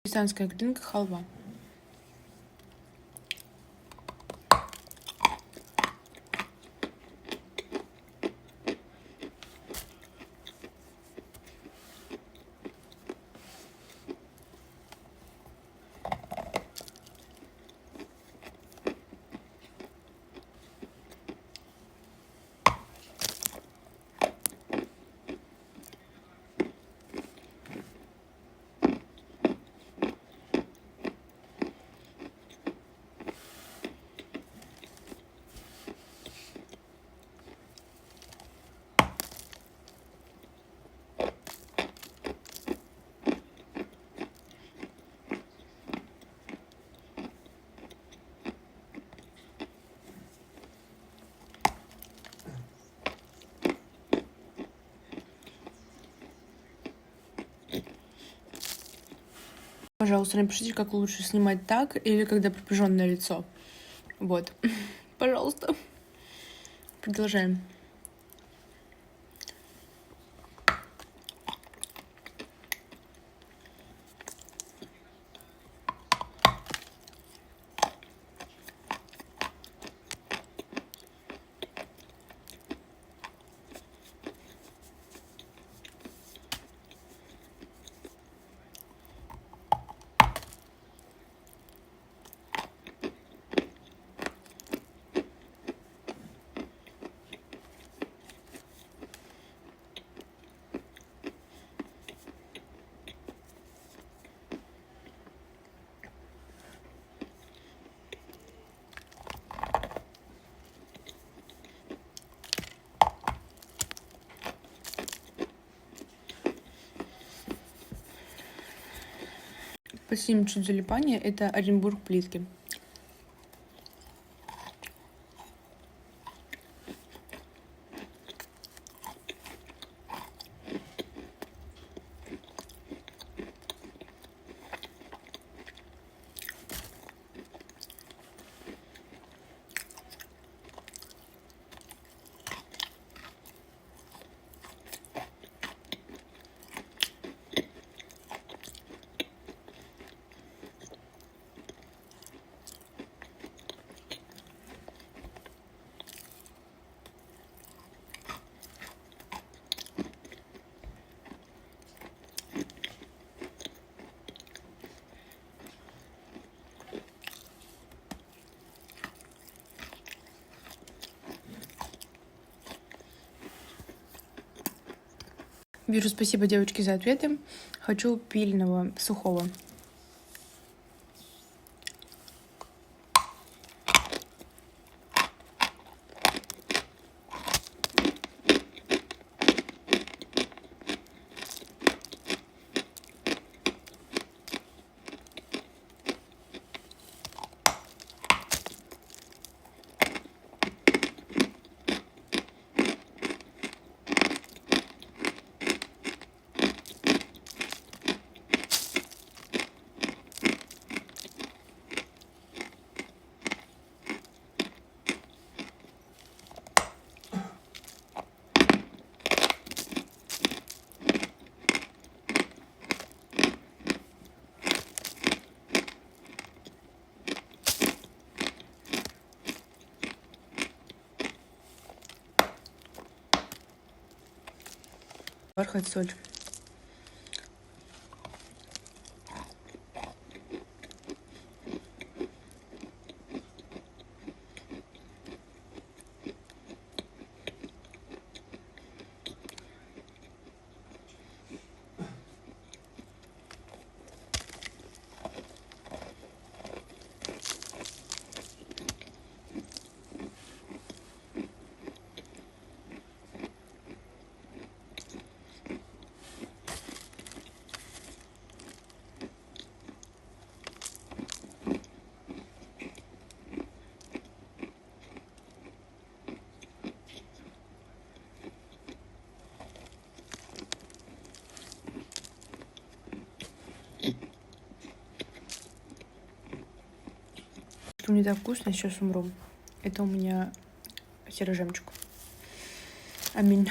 Пакистанская картинка халва. Пожалуйста, напишите, как лучше снимать так или когда приближенное лицо. Вот. Пожалуйста. Продолжаем. Спасибо чуть залипание. Это Оренбург плитки. Вижу, спасибо, девочки, за ответы. Хочу пильного, сухого. Бархат, соль. Мне так вкусно, сейчас умру. Это у меня серый жемчуг. Аминь.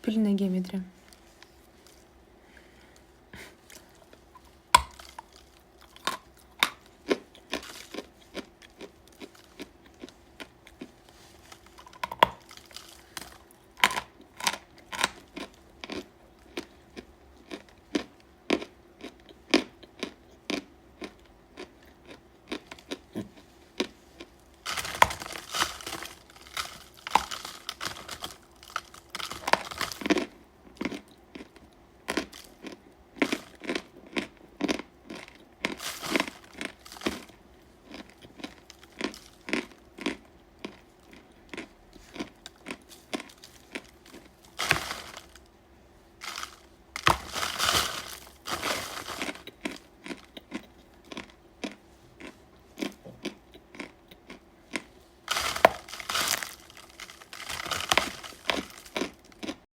распыльная геометрия.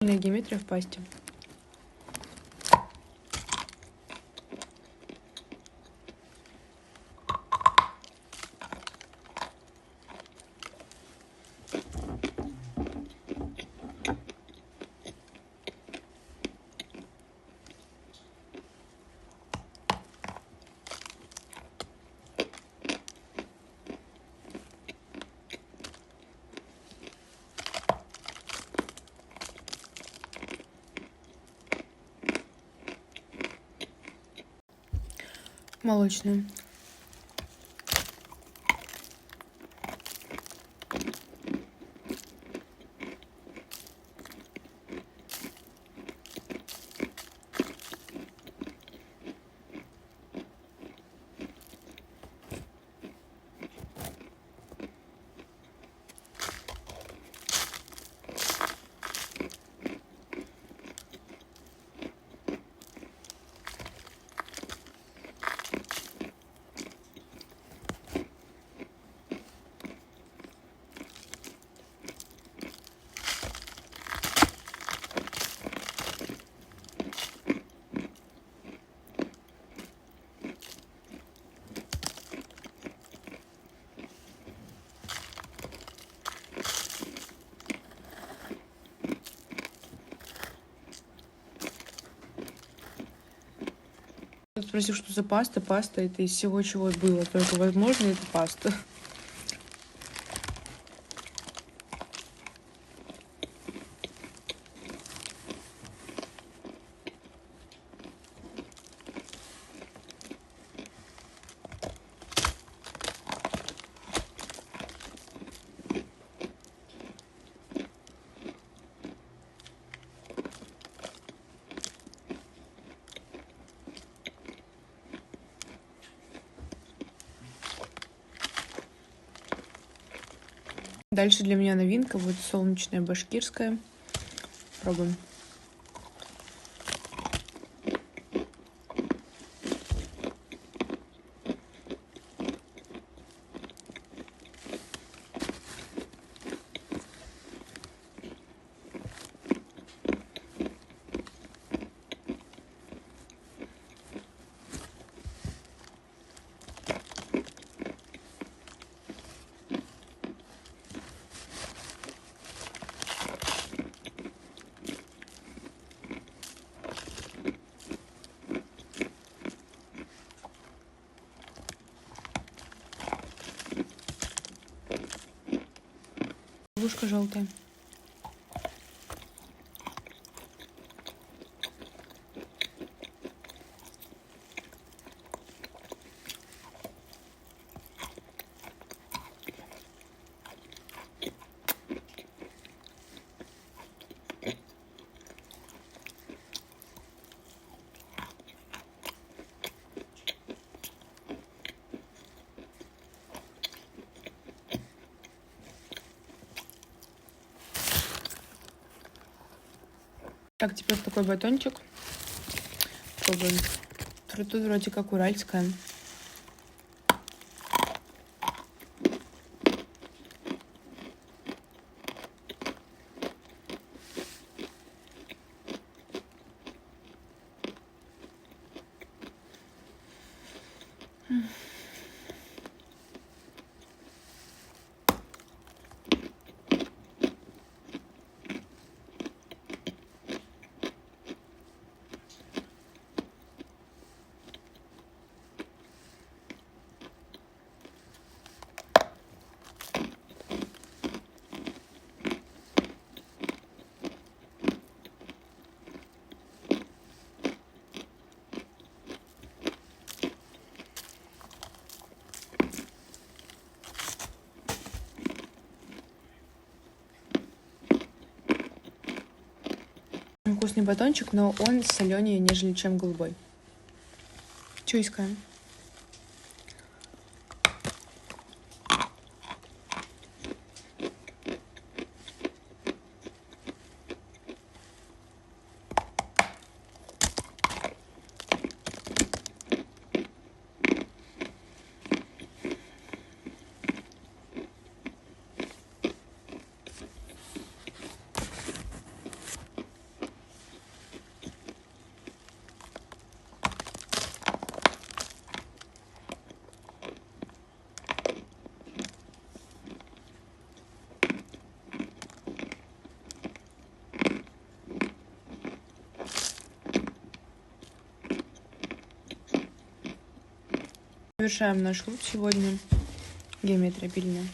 Геометрия в пасте. Молочную. Спросил, что за паста. Паста — это из всего, чего было. Только, возможно, это паста. Дальше для меня новинка. Вот солнечная башкирская. Пробуем. Ложка желтая. Так, теперь такой батончик. Пробуем. Тут вроде как уральская. вкусный батончик, но он соленее, нежели чем голубой. Чё искаем? Завершаем наш лук сегодня. Геометрия пильная.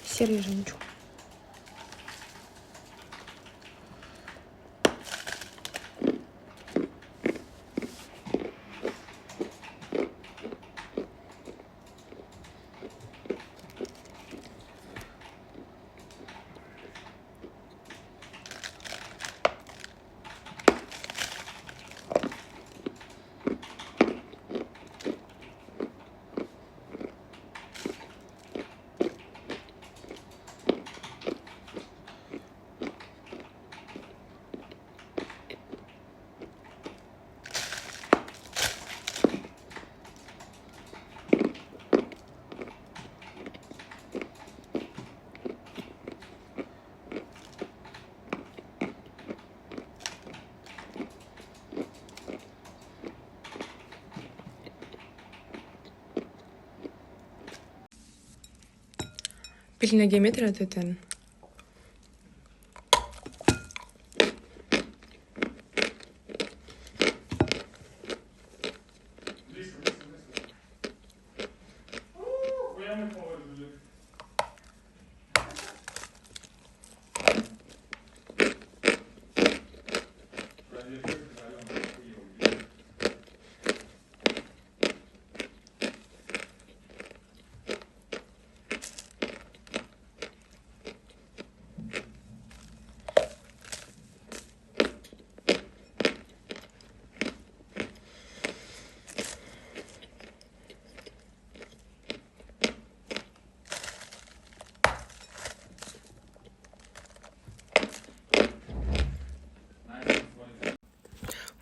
Серый жемчуг. Пильная геометрия от ТТН.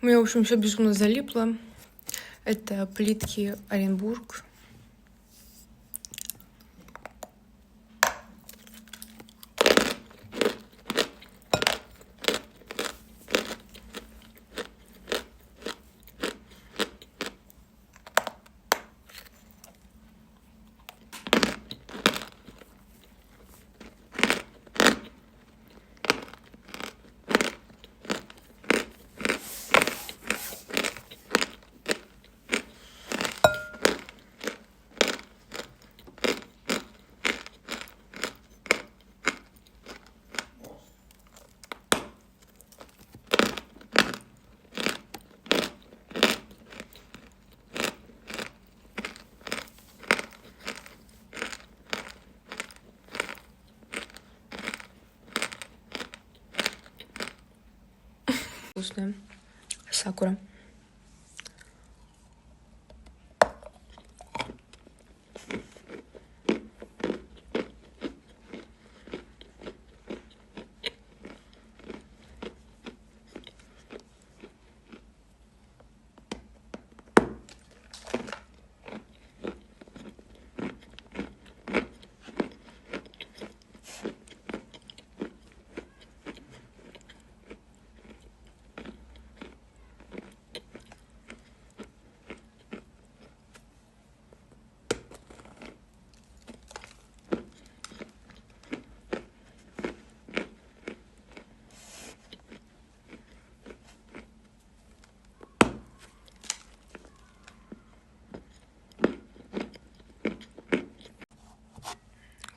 У меня, в общем, все безумно залипло. Это плитки Оренбург. Вкусная. Сакура.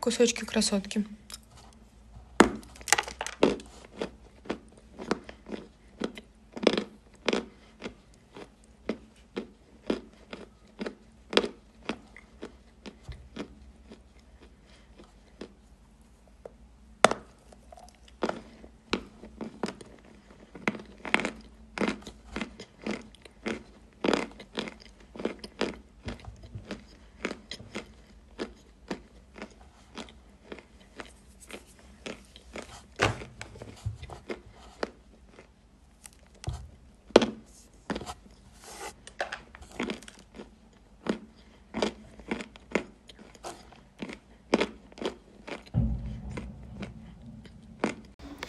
кусочки красотки.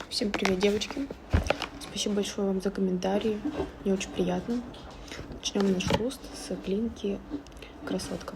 Всем привет, девочки. Спасибо большое вам за комментарии. Мне очень приятно. Начнем наш рост с глинки красотка.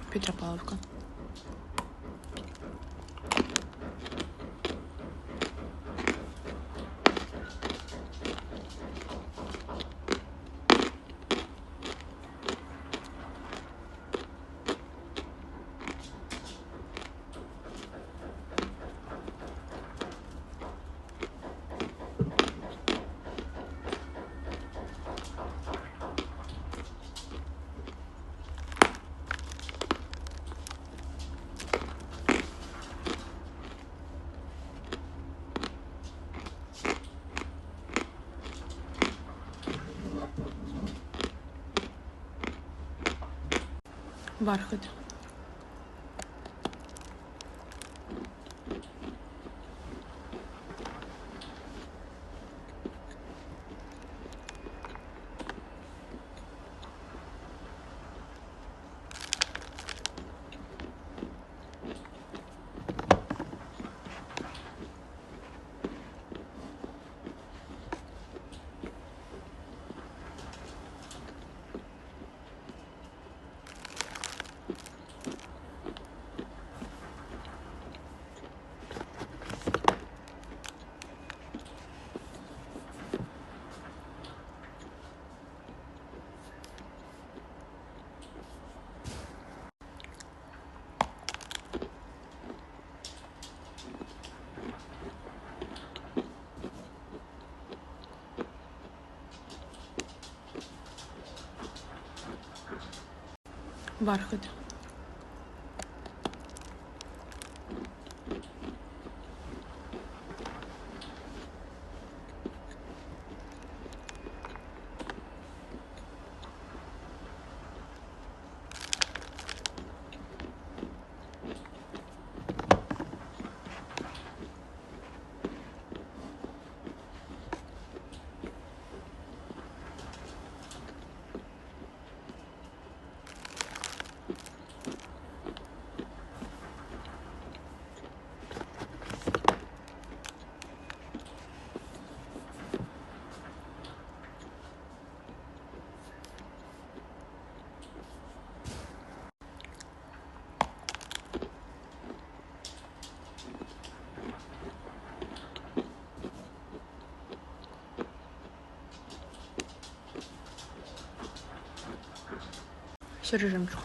Петропавловка. Бархат. Бархат. Серый жемчуг.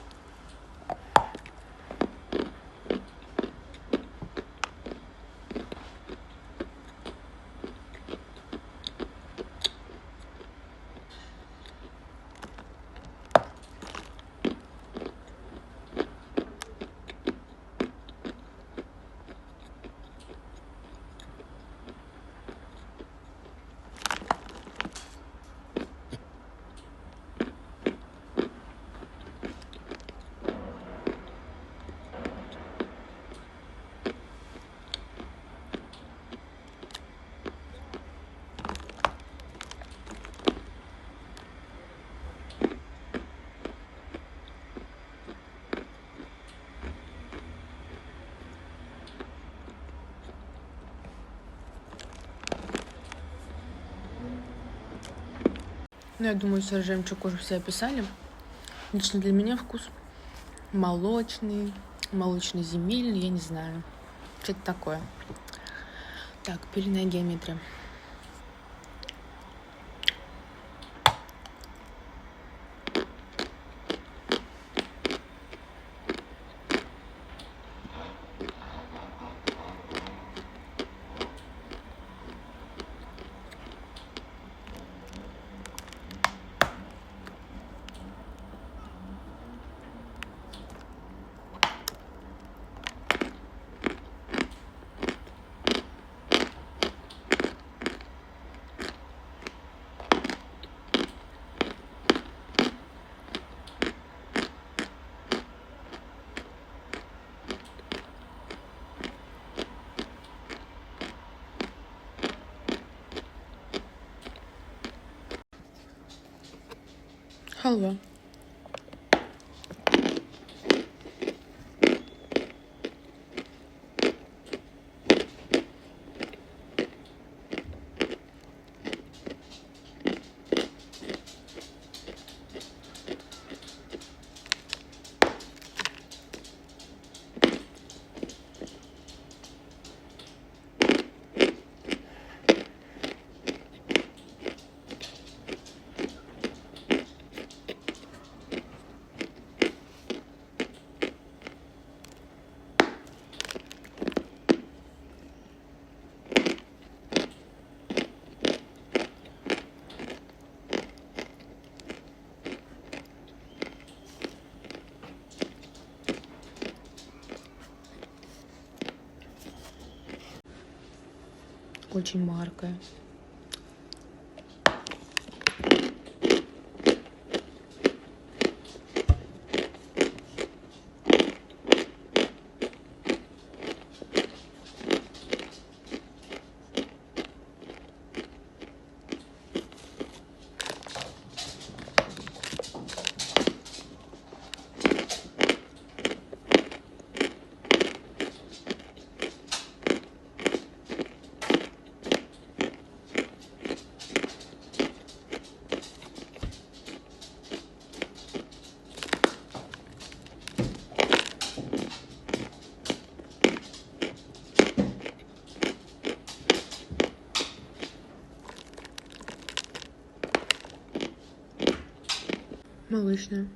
Ну, я думаю, сыр жемчуг уже все описали. Лично для меня вкус молочный, молочно-земельный, я не знаю. Что-то такое. Так, пыльная геометрия. Халва. Очень маркая. Молочная.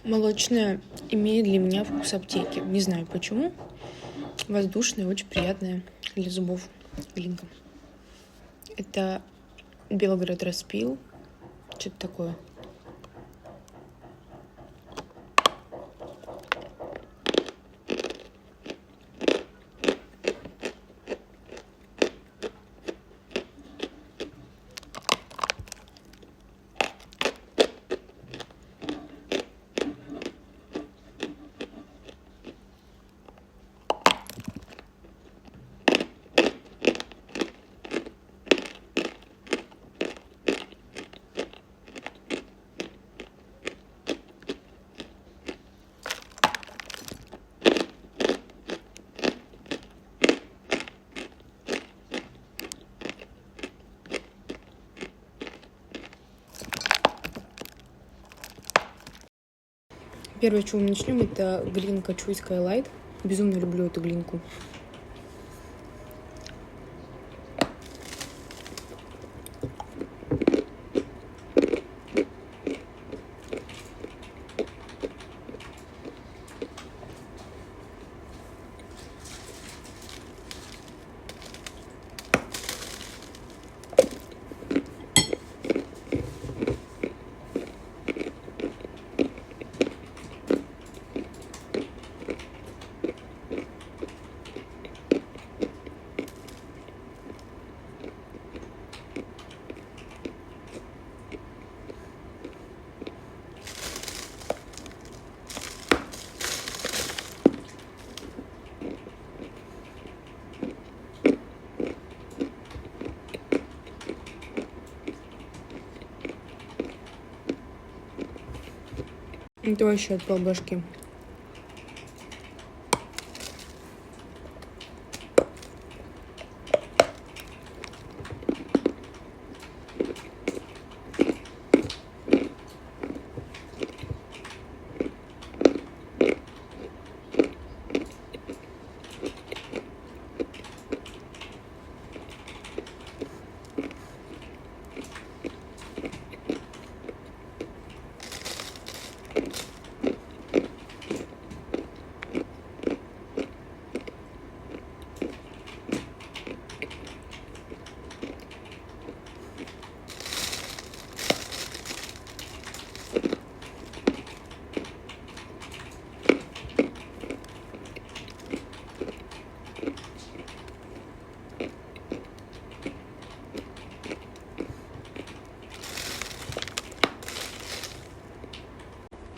Молочная имеет для меня вкус аптеки. Не знаю почему. Воздушная, очень приятная для зубов глинка. Это Белгород распил. Что-то такое. Первое, с чего мы начнем, это глинка Чуйская Лайт. Безумно люблю эту глинку. Это вообще отпал башки.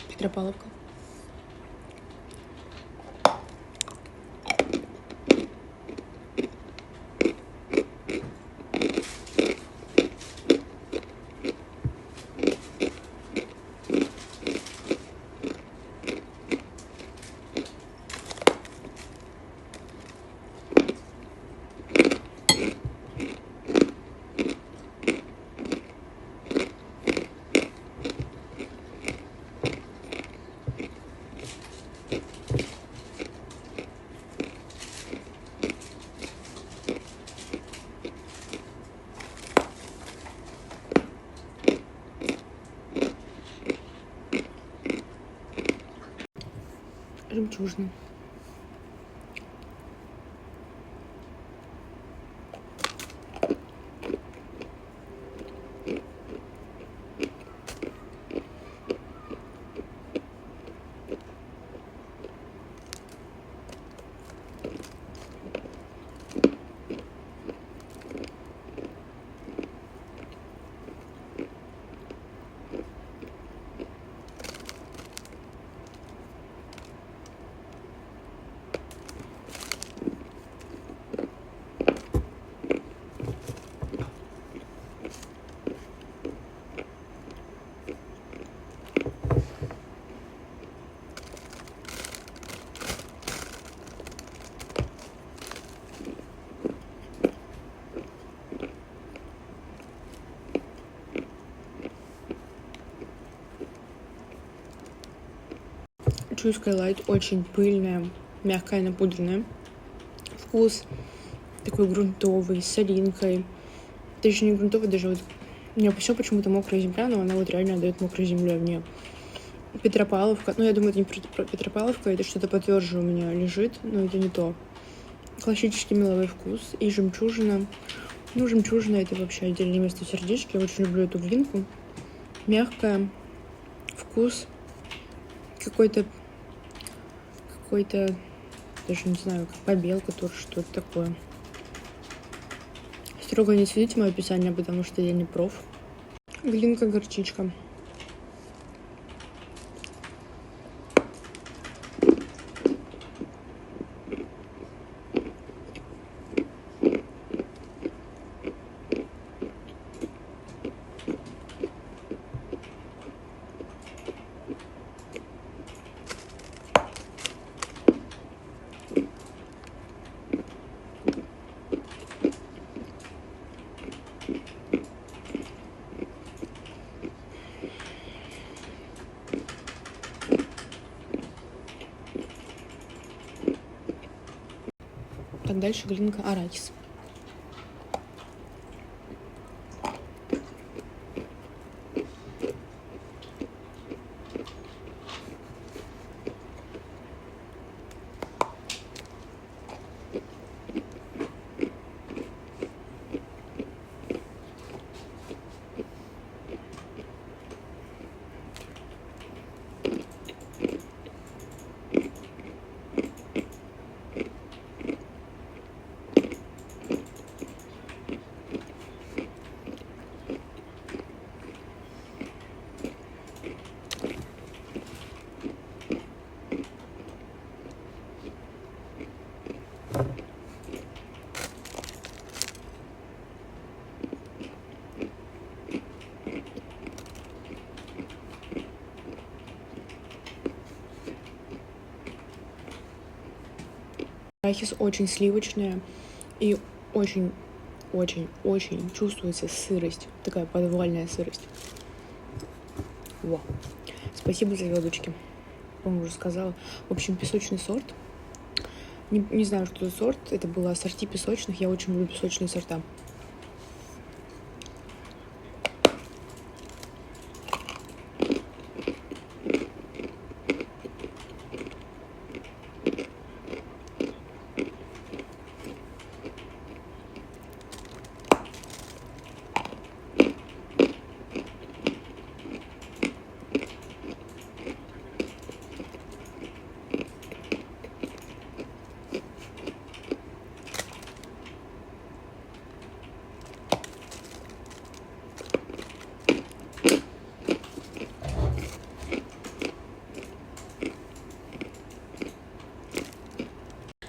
Петропавловка. Жемчужина. Чуй Скайлайт очень пыльная, мягкая, напудренная. Вкус такой грунтовый, с солинкой. Это еще не грунтовый, даже вот... У меня все почему-то мокрая земля, но она вот реально отдает мокрой землей мне. Петропавловка. Ну, я думаю, это не Петропавловка, это что-то потверже у меня лежит, но это не то. Классический меловой вкус. И жемчужина. Ну, жемчужина — это вообще отдельное место в сердечке. Я очень люблю эту глинку. Мягкая. Вкус какой-то, даже не знаю, как побелка тоже, что-то такое. Строго не следите мое описание, потому что я не проф. Глинка, горчичка. Так, дальше глинка арахис. Арахис очень сливочная и очень чувствуется сырость. Такая подвальная сырость. Во. Спасибо за звездочки. По-моему, уже сказала. В общем, песочный сорт. Не знаю, что за сорт. Это было ассорти песочных. Я очень люблю песочные сорта.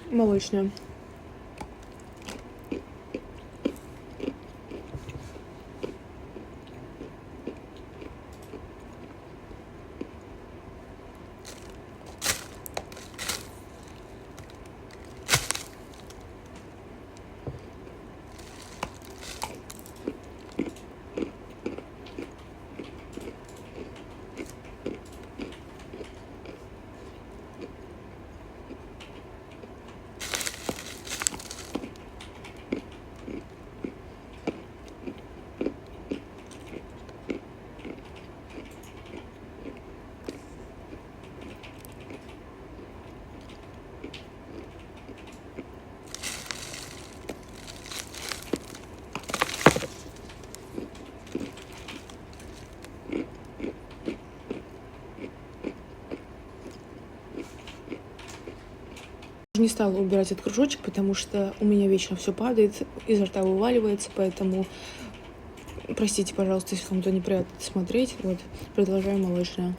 Молочная. Не стала убирать этот кружочек, потому что у меня вечно все падает, изо рта вываливается, поэтому простите, пожалуйста, если кому-то неприятно это смотреть. Вот, продолжаю молочное.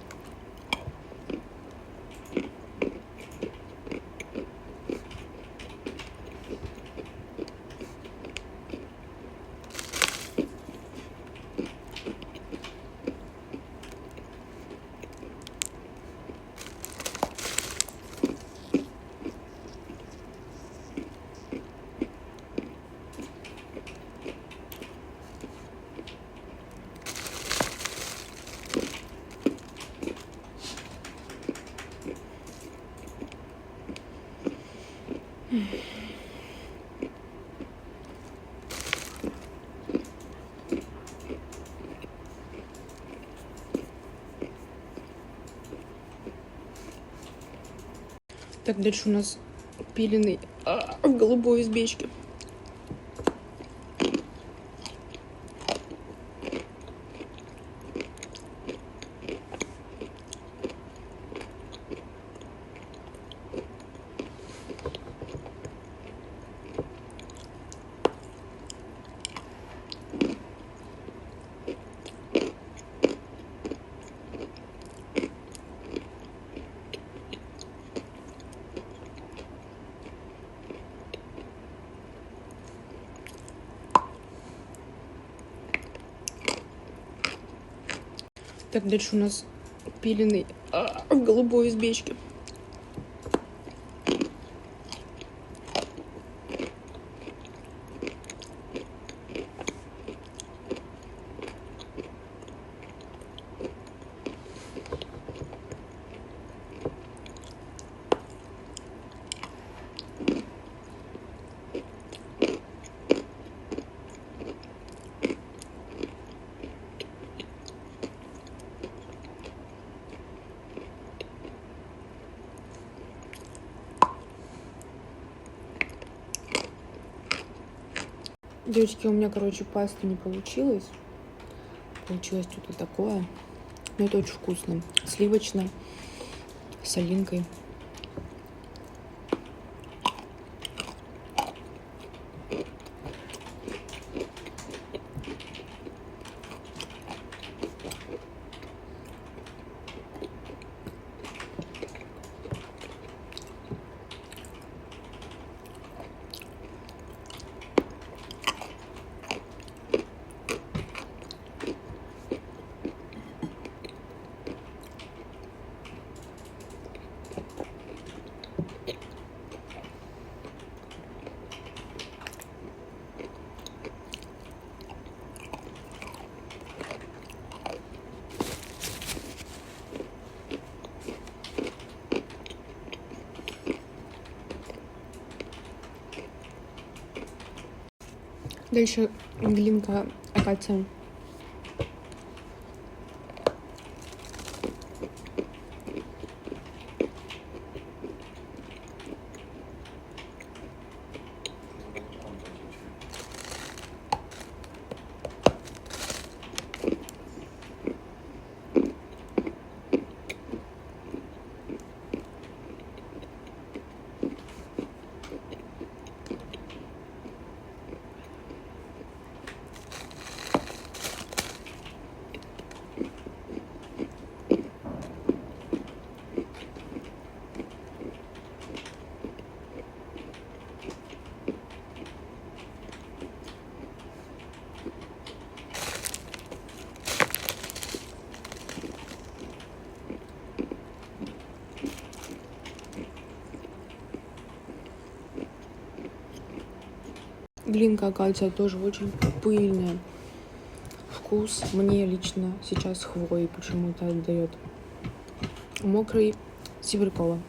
Так, дальше у нас пиленый в голубой избечке. Так, дальше у нас пиленый в голубой избечке. Девочки, у меня, короче, паста не получилась. Получилось что-то такое. Но это очень вкусно. Сливочно, с солинкой. Дальше глинка акация. Глинка акация тоже очень пыльная. Вкус мне лично сейчас хвои почему-то отдает. Мокрый сибиркова.